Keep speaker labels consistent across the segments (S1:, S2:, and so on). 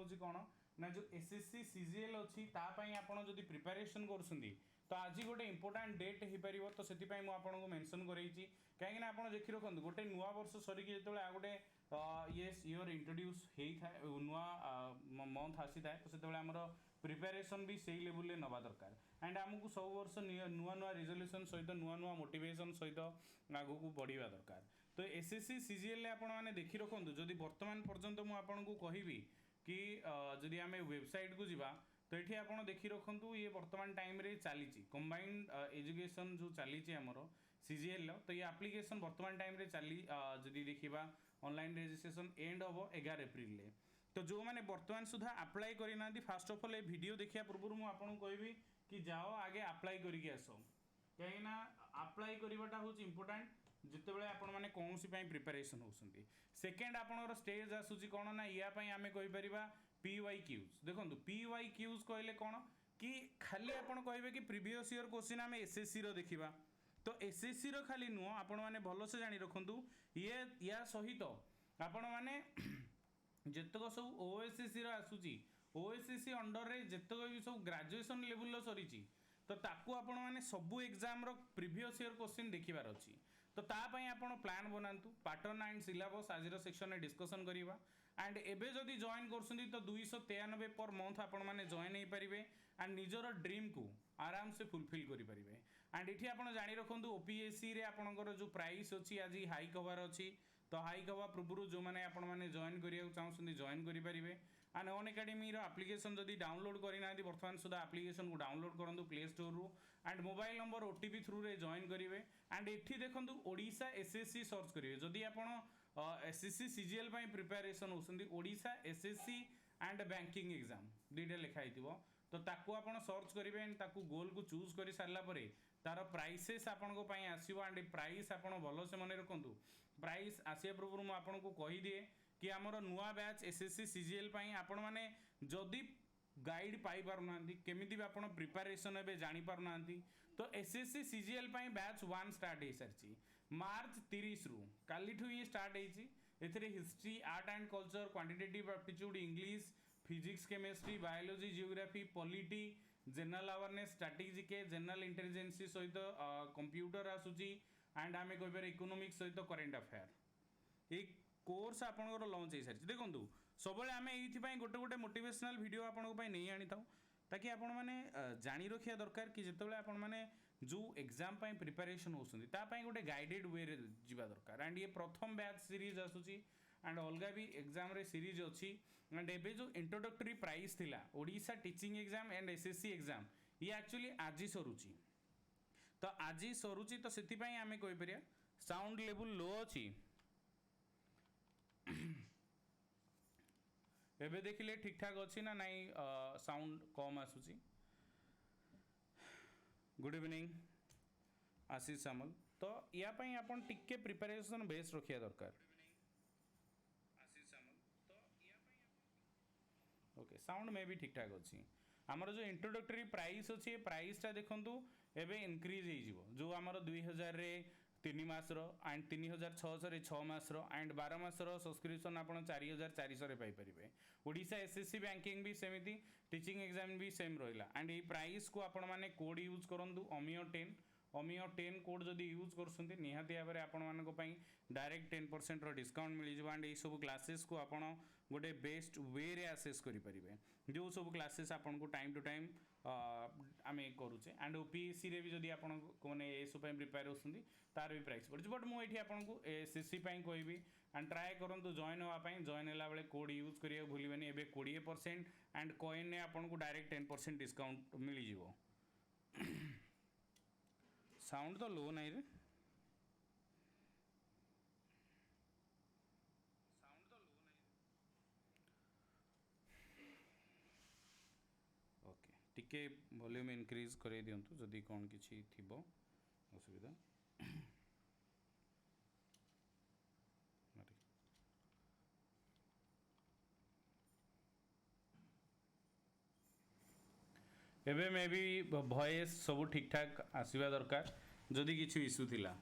S1: हूँ कौन ना जो एसएससी सीजीएल अच्छी तापाई आपड़ जदि प्रिपेरेसन कर तो आज गोटे इंपोर्टाट डेट हो पार तो से मुझे मेंशन करेंगे कहीं आप देखी रखु गोटे नुआ वर्ष सरिकी जो आ गोटे येस इयर इंट्रोड्यूस होता है नुआ मंथ आसी था तो से आमर प्रिपेरेसन भी सही लेवल नवा दरकार एंड आमको सब वर्ष नुआ नुआ रिजोल्यूशन सहित नुआ नुआ मोटिवेशन सहित आगू को बढ़िया दरकार तो एसएससी सीजीएल आपण मैंने देखी रखु जदि वर्तमान पर्यंत मुझे कहबी कि जदि आम वेबसाइट को जीवा तो ये आप देखी रखु ये वर्तमान टाइम रे चली कंबाइंड एजुकेशन जो चली आमर सीजीएल तो ये एप्लिकेशन वर्तमान टाइम रे चली जदि देखा ऑनलाइन रजिस्ट्रेशन एंड हम 11 एप्रिल तो जो मैंने वर्तमान सुधा अप्लाई करना फास्ट ऑफ ऑल ये वीडियो देखा पूर्व मुझे कहबी कि जाओ आगे अप्लाई करके आस कहीं अप्लाई करवाटा हूँ इंपोर्टाट जितेबाला आपण मैंने कौन सी प्रिपेरेसन होती सेकेंड आपणर स्टेज आसूसी कौन ना यापाई आम कहीपर PYQs देखो PYQs कहले कौन कि खाली आपन कहे कि प्रीवियस ईयर क्वेश्चन आम एसएससी रो देखा तो एसएससी रो खाली नुह आपण मैंने भलसे जानी रखु ये या सहित आपण मैंने जितक सब ओएसएससी रो आसूची ओएसएससी अंडर रे जितक भी सब ग्रेजुएशन लेवल सरी तो ताकू आपण मैंने सबू एग्जाम रो प्रीवियस ईयर क्वेश्चन देखिबार अच्छी तो तापाई आपण प्लान बनातु पैटर्न एंड सिलेबस आज सेक्शन में डिस्कसन करवा एंड एबे जदि जॉइन कर तो 293 पर मंथ आपण मैंने जॉइन हो पारे एंड निजर ड्रीम को आराम से फुलफिल करेंगे एंड ये आप जाणी रखु ओपीएससी रे आपणकर जो प्राइस अच्छी आज हाइक हबार अच्छी तो हाइक हवा पूर्व जो मैंने आपण मैंने जॉइन करिया चाहते जॉइन करेंगे एंड अन एकेडमी एप्लिकेशन जदि डाउनलोड करना बर्तमान सुधा एप्लिकेशन को डाउनलोड करूँ प्ले स्टोर रु and mobile number OTP through रे जॉइन करेंगे एंड एठी देखो ओडिशा एसएससी सर्च करेंगे जदि आप एसएससी सीजीएल प्रिपेरेसन होती Odisha SSC and banking exam दुईटा लिखाई तो ताकू आपण सर्च करेंगे एंड ताकू गोल को चूज कर सारापर तार प्राइसेस आपण आसो एंड प्राइस आप भल से मन रखु प्राइस आसिया पूर्व मुझे कहीदिए कि आमर नुआ बैच एसएससी सीजीएल आपण मैंने जदि गाइड पाई पारना केमी भी आप प्रिपेरेसन ए जापारना तो एसएससी सीजीएल बैच 1 स्टार्ट हो सारी मार्च 30 रु काली ये स्टार्ट होती history art and culture quantitative aptitude English physics chemistry biology geography polity general awareness strategy general intelligence सहित कंप्यूटर आसूची एंड आम कहीपर इकोनॉमिक्स सहित करेंट अफेयर एक कोर्स आपंकर लॉन्च हो सारी देखो सब आम ये गोटे गोटे मोटिवेशनल वीडियो आपंप नहीं आनी था ताकि आपण मैंने जानी रखा दरकार कि जिते आपण मैंने जो एग्जाम प्रिपेरेसन होती गोटे गाइडेड वे जा दरकार एंड ये प्रथम बैच सीरीज आसूची एंड अलग भी एग्जाम रे सीरीज अच्छी एंड एबे जो इंट्रोडक्टरी प्राइस थिला Odisha teaching exam and SSC exam ये एक्चुअली आज सरुची तो आज सरुची तो से आम कहीपर साउंड लेवल लो अच्छी एबे देखिले ठीक ठाक अच्छी ना नहीं साउंड कम आसूची गुड इवनिंग आशीष सामल तो यापाई आपण टिके प्रिपेरेसन बेस रखिया दरकार ओके साउंड में भी ठीक ठाक अच्छी आमर जो इंट्रोडक्टरी प्राइस अच्छी प्राइसटा देखूँ एवं इनक्रीज हो जो आमर 2000 रे 3 मासर एंड 3600 रे 6 मासर एंड 12 मासर सब्सक्रिप्शन आप 4400 पाइपर ओडिशा एसएससी बैंकिंग भी सेमती टीचिंग एग्जाम भी सेम रहा एंड ये प्राइस को आपण मैंने कोड यूज करूँ अमियो 10 कोड जदि यूज कर निहाती भाव में आपण डायरेक्ट 10% डिस्काउंट मिल जाए एंड ये सब क्लासेस को आप गोटे बेस्ट वे रे आसेस करेंगे जो सब क्लासेस आपन को टाइम टू टाइम आम करुचे एंड ओपीएससी रे भी जदि आप मैंने ये सब प्रिपेयर होती तार भी प्राइस पड़े बट मुझे आपको एसएससी कहबी एंड ट्राए करूँ जॉइन होगापी जॉइन है बेले कोड यूज करा भूलें एवं 20% एंड कॉइन ने आपको डायरेक्ट 10% डिस्काउंट मिल जाए साउंड तो लो नहीं रे साउंड तो लो नहीं ओके टिके वॉल्यूम इनक्रीज कर दिंतु जदि कौन किसी थी असुविधा एबे मे भी वॉइस सब ठीक ठाक आसवा दरकार जदि किसी इश्यू थिला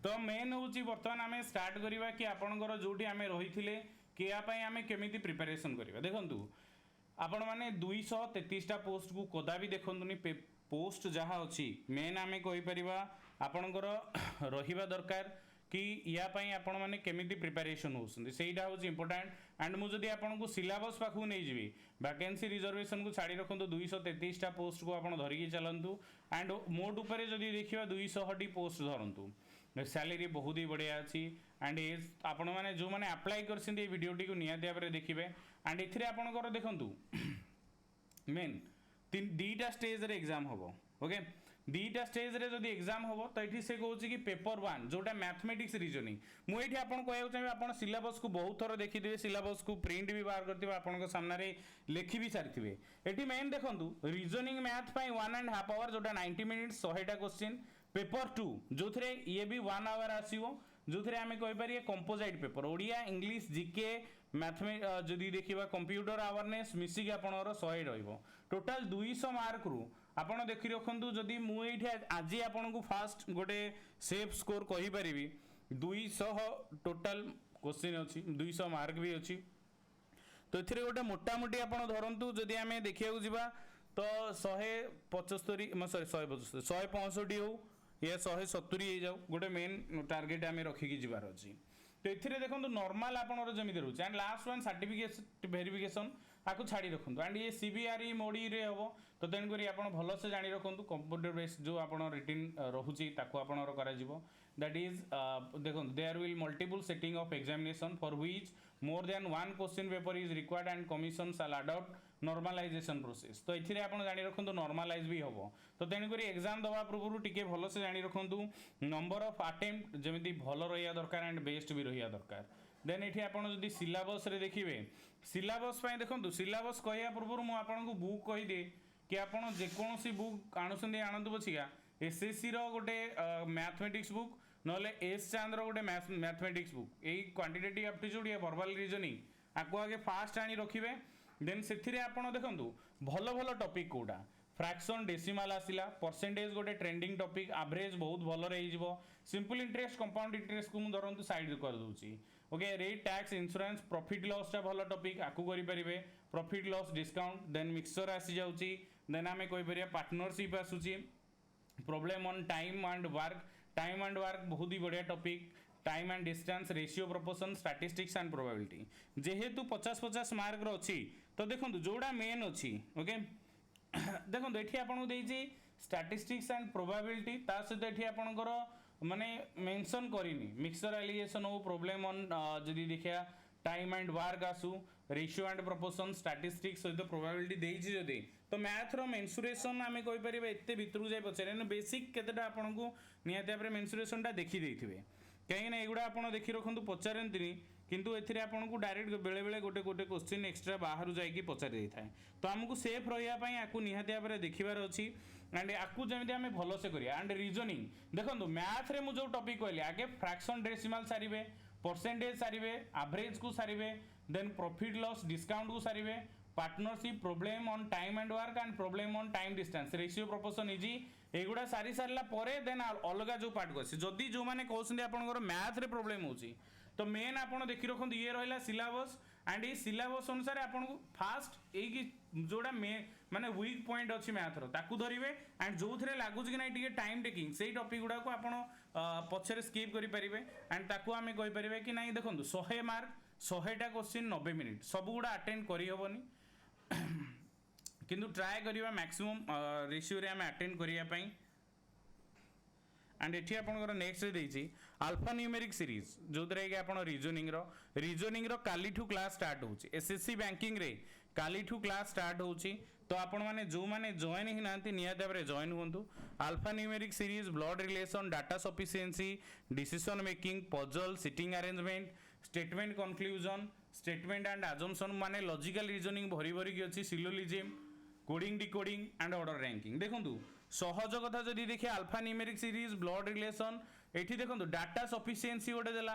S1: तो मेन हूँ बर्तमान आम स्टार्ट करवा कि आपंकर जो रही है कि आम केमी प्रिपेरेसन करवा देखूँ आपण मैंने 233टा पोस्ट को कदापि देखुनि पोस्ट जहाँ अच्छी मेन आम कहीपर आपणकर रहा दरकार कि यापाई आपण मैंने केमी प्रिपेरेसन होता हूँ इंपोर्टाट एंड मुझे आपको सिलेबस पाखक नहीं जी वैकेंसी रिजर्वेशन को छाड़ी रखु 233टा पोस्ट को आप धरिकी चलतु एंड मोट उपर जब देखा 200टी पोस्ट धरतु सैलरी बहुत ही बढ़िया अच्छी एंड एज आपण मैंने जो मैंने अप्लाई कर वीडियोटी को निहाती भाव में देखिए एंड एथिरे आपणकर देखंतु मेन दीटा स्टेज रे एग्जाम हम ओके दीटा स्टेज रे जदि एग्जाम हम तो ये से कहूँ कि पेपर 1 जोटा मैथमेटिक्स रीजनिंग मुझे आपको कहना चाहिए आप सिलेबस को बहुत थर देखिए सिलेबस को प्रिंट भी बाहर करते आपन सामने लिखि भी सारी ये मेन देखूँ रीजनिंग मैथ 1.5 आवर जोटा 90 मिनिट्स 100टा क्वेश्चन पेपर 2 जो थे ये भी 1 आवर आसो जो थे आम कहीपर composite paper Odia English GK मैथमे जदि देखा कंप्यूटर अवेयरनेस मिसिक आपणर 100 रोटाल 200 मार्क रु आपड़ देखी रखु जदि मुझे आज आपन को फास्ट गोटे सेफ स्कोर कहीपरि 200 टोटाल क्वेश्चन अच्छी 200 मार्क भी अच्छी तो ये गोटे मोटामोटी आप धरतु जदि आम देखा जा तो 175 सॉरी 165 हो या 170 हो जाऊ गोटे मेन टार्गेट आम रखिकी जबार अच्छी तो ये देखो नॉर्मल आपनर जमी रोचे and last one certificate verification आपको छाड़ी रखु एंड ये सीबीआरई मोडी रे हम तो तेणुक आप भलसे जाणी रखु कंप्यूटर बेस जो आप रिटिन रोचे आपणकर दैट इज देखो there will multiple setting of examination for which more than 1 question paper is required and commission shall adopt normalisation process तो ये आप जाणी रखु नॉर्मलाइज भी हम तो तेणुक एग्जाम दवा पूर्व टी भलसे जाणी रखु नंबर ऑफ अटेम्प्ट जमी भल रहा दरकार एंड बेस्ट भी रहा दरकार देन ये आप सिलेबस रे देखिए सिलेबस देखो सिलेबस कहवा पूर्व मुझे बुक कहीदे कि आपड़ जेकोसी बुक आणुंट आणतु पछिका एसएससी रो गोटे मैथमेटिक्स बुक नले एस चांद रो गोटे मैथमेटिक्स बुक यही क्वांटिटेटिव एप्टीट्यूड या वर्बल रीजनिंग आपको आगे फास्ट आनी रखिए देन से देखो भल भल टॉपिक कोटा फ्रैक्शन डेसिमल आसला परसेंटेज गोटे ट्रेंडिंग टॉपिक एवरेज बहुत भल रही सिंपल इंटरेस्ट कंपाउंड इंटरेस्ट को मुझे धरतु साइड कर दूसरी okay rate tax insurance profit loss टा भल टॉपिक आपको करेंगे profit loss discount then mixture आसी जाऊँगी देन आम कहीपर पार्टनरशिप आसूची problem on time and work बहुत ही बढ़िया topic time and distance ratio proportion statistics and probability जेहेतु 50-50 मार्क अच्छी तो देखो जोड़ा मेन अच्छी ओके देखो ये आपको देती स्टैटिस्टिक्स एंड प्रोबेबिलिटी ता सहित ये आपंकर माने मेंशन करनी मिक्सचर एलिगेशन हो प्रॉब्लम ऑन जदि देखा टाइम एंड वर्क आसू रेशियो एंड प्रोपोर्शन स्टैटिस्टिक्स सहित प्रोबेबिलिटी देइछि जदि तो मैथ रो मेंसुरेशन आम कहीपर एत भितर जाए पचारे बेसिक केतेटा आपको निहाती भाव में मेंसुरेशनटा देखी देथिबे कहीं एगुड़ा आप देखी रखु पचारती किंतु एथिरे आपको डायरेक्ट बेले बेले गोटे गोटे क्वेश्चन एक्सट्रा बाहर जाइए पचारि था तो आमको सेफ रही आपको निहाती भाव में देखिबार अच्छी एंड आपको जमी आम भलसे करिया एंड रीजनिंग देखो मैथ रे मुझे टॉपिक कहली आगे फ्रैक्शन डेसिमल सारे परसेंटेज सारे एवरेज को सारे देन प्रॉफिट लॉस डिस्काउंट को सारे partnership problem on time and work and problem on time distance ratio proportion easy एगुड़ा सारी सारा परे देन अलग जो पार्ट को आसी जदि जो मैंने कहते आपंकर मैथ रे प्रॉब्लम होची तो मेन आप देखी रखु ये रहा सिलेबस एंड ये सिलेबस अनुसार आपको फास्ट यही जोड़ा माने वीक पॉइंट अच्छी मैथ रो धरिवे एंड जो थे लगुच कि ना टाइम टेकिंग से टॉपिक गुड़ा को आप पछरे स्किप करेंगे एंड ताकू आम कहीपर कि ना देखो 100 मार्क 100टा क्वेश्चन 90 मिनिट सब गुड़ा अटेंड करहबनी किंतु ट्राए करिवा मैक्सिमम रेशियो रे आम अटेंड करने एंड ये आपंकर नेक्स्ट देती अल्फा न्यूमेरिक सीरीज जो कि आप रीजनिंग रो काली ठू क्लास स्टार्ट हो एसएससी बैंकिंग रे काली ठू क्लास स्टार्ट हो तो आपण मैंने जो मैंने जॉइन ही ना निहाती भाव में जॉइन हूँ alphanumeric series blood relation data sufficiency decision making puzzle sitting arrangement statement conclusion statement and assumption माने लॉजिकल रीजनिंग भरी भरी की अच्छी syllogism coding decoding and order ranking देखो सहज कथा जदि देखिए alphanumeric series blood relation एठी देखो डाटा सफिशिएंसी गोटे देला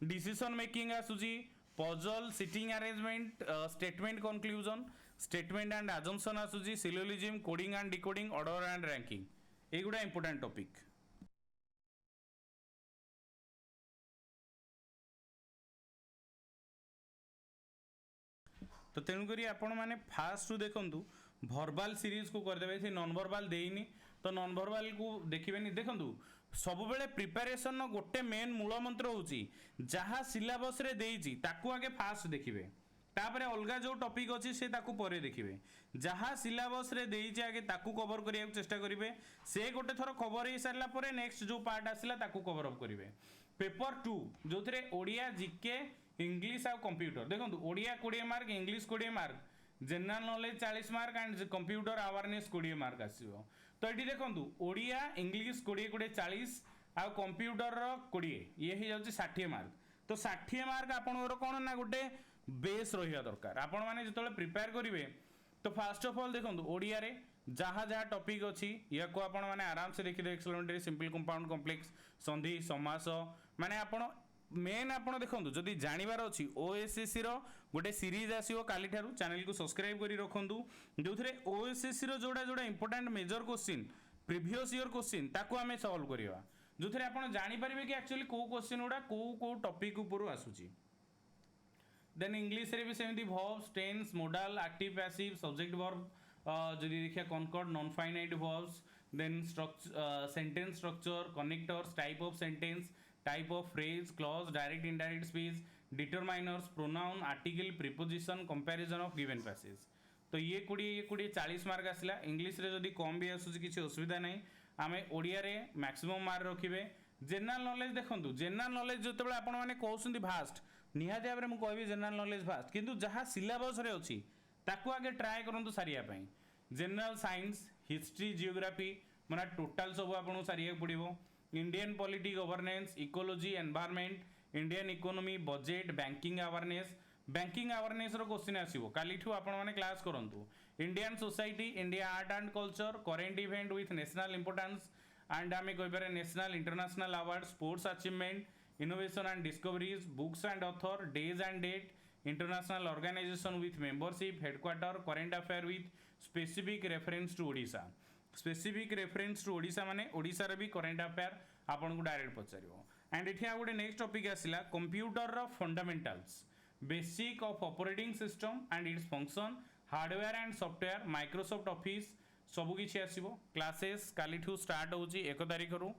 S1: डिसीजन मेकिंग आसुची puzzle sitting arrangement statement conclusion statement and assumption आसुची syllogism coding and decoding order and ranking एगुड़ा important topic तो तेणुक आपण मैंने फास्ट देखु भर्बाल सीरीज को करदे से नॉन भर्बाल देनी तो नॉन भर्बाल को देखिए देखु सब बेले प्रिपरेशन गोटे मेन मूल मंत्र होची जहाँ सिलेबस रे देइची ताकू आगे फास्ट देखिए तापर अलगा जो टॉपिक अच्छी से ताकू परे देखिए जहाँ सिलेबस रे देइची आगे ताकू कवर करिया चेष्टा करिवे से गोटे थर कवर हो सारा पर नेक्स्ट जो पार्ट आसला ताकू कवर अप करिवे पेपर 2 जो थे ओडिया जीके इंग्लिश आ कंप्यूटर देखो Odia 20 mark English 20 mark general knowledge 40 mark and computer awareness 20 mark आसीबो तो ये देखो ओडिया इंग्लिश 20-40 आ कंप्यूटर 20 ये हो जाଉଛି 60 मार्क तो 60 मार्क आपनकर कोन ना गोटे बेस रहिया दरकार आपण माने जतले प्रिपेयर करिवे तो फर्स्ट ऑफ ऑल देखो ओडिया रे जहाँ जहाँ टॉपिक अच्छी या को आपण माने आराम से देखिए एक्सप्लेनेटरी सिंपल कंपाउंड कॉम्प्लेक्स संधि समास माने आपण मेन आपण देखो जदि जानिबार अच्छी ओएसएससी रो गोटे सीरीज आसीबो काली ठारू चैनल को सब्सक्राइब करी रखंतु जो थे ओएसएससी रो जोड़ा जोड़ा important major question previous year question ताको आमे सॉल्व करिवा जो थे आपण जानि परिबे कि एक्चुअली को क्वेश्चन उडा को टॉपिक ऊपर आसुची देन इंग्लिश रे भी सेमती verbs tense modal active passive subject verb जदि देखिया concord non finite verbs then sentence structure connectors type of sentence type of phrase clause direct indirect speech determiners pronoun article preposition comparison of given passage तो ये 40 mark आसला English रे जदि कम भी आसुची किसी असुविधा नहीं आमे ओडिया रे मैक्सिमम मार्क रखिबे जनरल नॉलेज देखंतु जनरल नॉलेज जतबेले आपण माने कहउसंती भास्ट निहाती भाबरे मु कहबी जनरल नॉलेज भास्ट किंतु जहाँ सिलेबस रे अछि ताकू आगे ट्राई करंतु सारिया पई जनरल साइंस हिस्ट्री जियोग्राफी माने टोटल सब आपन सारिया पड़िबो Indian polity governance ecology environment Indian economy budget banking awareness रो क्वेश्चन आसीबो कालीठू आपण माने क्लास करंतु Indian society India art and culture current event with national importance and आमे कहबारे national international award sports achievement innovation and discoveries books and author days and date international organisation with membership headquarter current affair with specific reference to Odisha specific reference to Odisha माने ओडिशा रे भी current affair आपन को direct पचारिबो and एठी आ गोटे next topic आसिला computer रो fundamentals basic of operating system and its function hardware and software Microsoft Office सब किछि आसीबो क्लासेस कालीठू स्टार्ट होउची 1 तारिख रु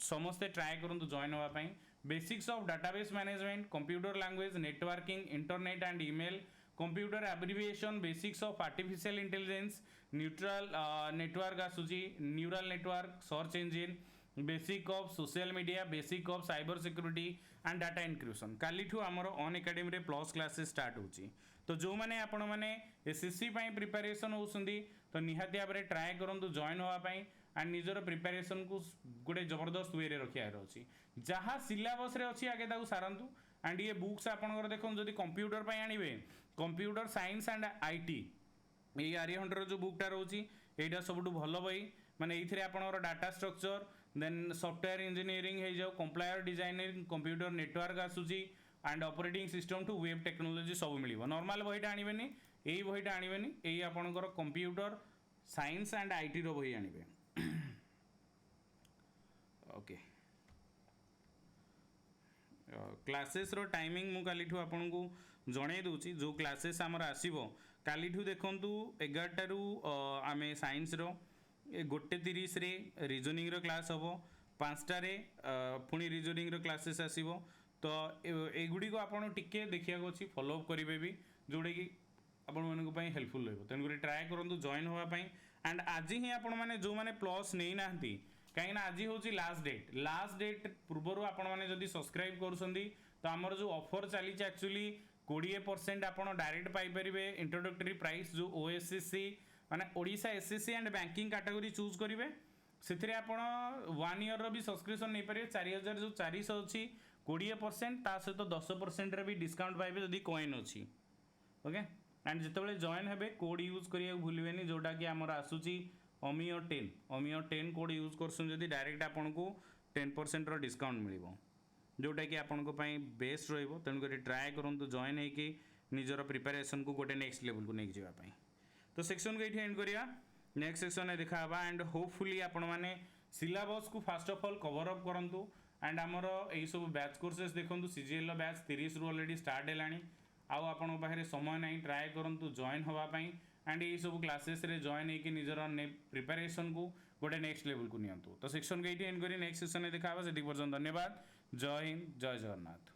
S1: समस्ते ट्राई करंतु जॉइन होवा पई basics of database management computer language networking internet and email computer abbreviation basics of artificial intelligence neutral network आसुची neural network search engine basic of social media basic of cyber security and data encryption कालीठू आमर on academy रे plus classes start होची तो जो माने आपण माने एसएससी पई प्रिपरेशन होउसंदी तो निहाती भाबरे ट्राई करंतु जॉइन होवा पई एंड निजर प्रिपरेशन को गोटे जबरदस्त वे रे रखियार अछि जहाँ सिलेबस रे अछि आगे ताकू सारंतु एंड ये बुक्स आपनकर देखन जदि कंप्यूटर पई आनिबे कंप्यूटर साइंस एंड आईटी ये आर्यभट्टर जो बुकटा रोची एटा सबुठु भल बही माने एइथिरे आपनकर data structure then software engineering हे जाऊ कंप्लायर डिजाइनिंग कंप्यूटर नेटवर्क आसुची and operating system to web technology सब मिलिबो नॉर्मल बहीटा आनिबेनी एई बहीटा आनिबेनी एई आपनकर कंप्यूटर साइंस एंड आईटी रो बही आनिबे ओके क्लासेस रो टाइमिंग मु कालीठू आपन को जणे दूची जो क्लासेस हमर आसीबो कालीठू देखंतु 11 टारू आमे साइंस रो 1:30 रे रीजनिंग रो क्लास हबो 5टा रे पुनी रीजनिंग रो क्लासेस आसीबो तो एगुडी को आपन टिके देखिया को अछि फॉलो अप करिवे भी जोडे कि आपन मन को पई हेल्पफुल रहबो तेन गुरी ट्राई करंतु जॉइन होवा पई एंड आज ही आपन माने जो माने प्लस नै नाहंती कहीं आज हूँ लास्ट डेट पूर्वर आपण मैंने जदि सब्सक्राइब करुँच तो आमर जो ऑफर चली एक्चुअली 20% आपड़ डायरेक्ट पाइपर इंट्रोडक्टरी प्राइस जो ओएसएससी माने Odisha SSC and banking category choose करेंगे से 1 ईयर भी सब्सक्रिप्शन नहीं पारे 4000 जो 400 अच्छी 20% ता सहित 10% भी डिस्काउंट पाइबे जदि कॉइन अच्छी ओके एंड जिते जॉइन हे कोड यूज करिया भूलिबेनी जोटा कि आमर आसूची अमियो 10 कोड यूज करछन जदि डायरेक्ट आपन को 10% रो डिस्काउंट मिलिबो जोटा कि आपन को पई बेस्ट रहइबो तेन करी ट्राई करंतु जॉइन हे कि निजर प्रिपरेशन को गोटे नेक्स्ट लेवल को नेक जिवा पई तो सेक्शन को एठी एंड करिया नेक्स्ट सेक्शन में देखाबा एंड होपफुली आपण माने सिलेबस को first of all cover up करंतु एंड हमर एई सब बैच कोर्सेस देखंतु सीजीएल बैच 30 रु ऑलरेडी स्टार्ट हेलानी आउ आपन पाखे समय नहीं ट्राए करूँ जॉइन होगापाई एंड ये सब क्लासेस रे जॉइन होकर निजर प्रिपरेशन को गोटे नेक्स्ट लेवल को नियंतु। तो सेक्शन को ये एंड करी नेक्स्ट सेक्शन में देखा से पर्यटन धन्यवाद। जय हिंद जय जगन्नाथ।